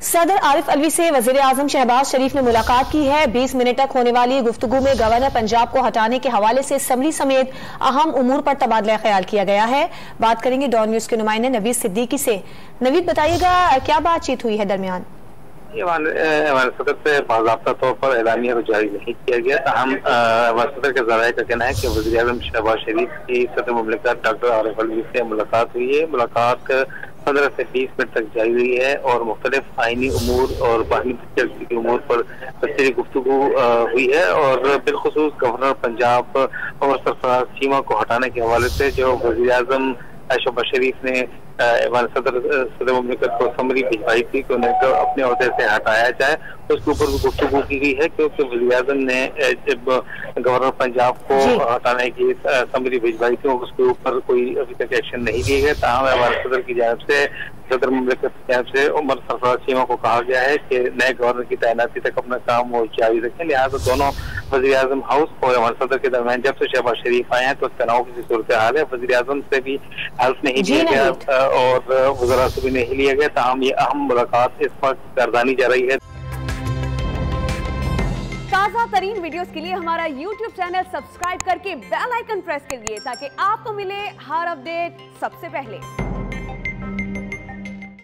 صدر عارف علوی سے وزیر اعظم شہباز شریف نے ملاقات کی ہے۔ 20 منٹ تک ہونے والی گفتگو میں گورنر پنجاب کو ہٹانے کے حوالے سے اسمبلی سمیت اہم امور پر تبادلہ خیال کیا گیا ہے۔ بات کریں گے ڈان نیوز کے نمائندے نوید صدیقی سے۔ نوید، بتائیے گا کیا بات چیت ہوئی ہے درمیان؟ ہمارے صدر سے باضابطہ طور پر اعلامیہ کو جاری نہیں کیا گیا، تاہم ہمارے صدر کے ذرائع کا کہنا ہے کہ وزیر اعظم شہباز شریف کی صدر مملکت ڈاکٹر عارف علوی سے ملاقات ہوئی ہے۔ ملاقات 15 سے 20 منٹ تک جاری ہوئی ہے اور مختلف آئینی امور اور باہمی دلچسپی کے امور پر تفصیلی گفتگو ہوئی ہے، اور بالخصوص گورنر پنجاب اور سرفراز چیمہ کو ہٹانے کے حوالے سے جو وزیر اعظم شہباز شریف نے ہمارے صدر مملکت کو سمری بھجوائی تھی کہ انہیں اپنے عہدے سے ہٹایا جائے، اس کے اوپر بھی گفتگو کی گئی ہے، کیونکہ وزیر اعظم نے جب گورنر پنجاب کو ہٹانے کی سمری بھجوائی تھی اس کے اوپر کوئی ابھی تک ایکشن نہیں لیے گئے۔ تاہم ہمارے صدر کی جانب سے صدر مملکت کی جانب سے عمر سرفراز چیمہ کو کہا گیا ہے کہ نئے گورنر کی تعیناتی تک اپنا کام وہ جاری رکھیں، لہٰذا دونوں وزیر اعظم ہاؤس اور ہمارے صدر کے درمیان جب سے شہباز شریف آئے ہیں تو تناؤ کی صورتحال ہے۔ وزیر اعظم سے بھی حلف نہیں لیا گیا اور وزراء سے بھی نہیں لیا گیا، تاہم یہ اہم ملاقات اس وقت گردانی جا رہی ہے۔ تازہ ترین ویڈیوز کے لیے ہمارا YouTube چینل سبسکرائب کر کے بیل آئیکن پریس کریے تاکہ آپ کو ملے ہر اپڈیٹ سب سے پہلے۔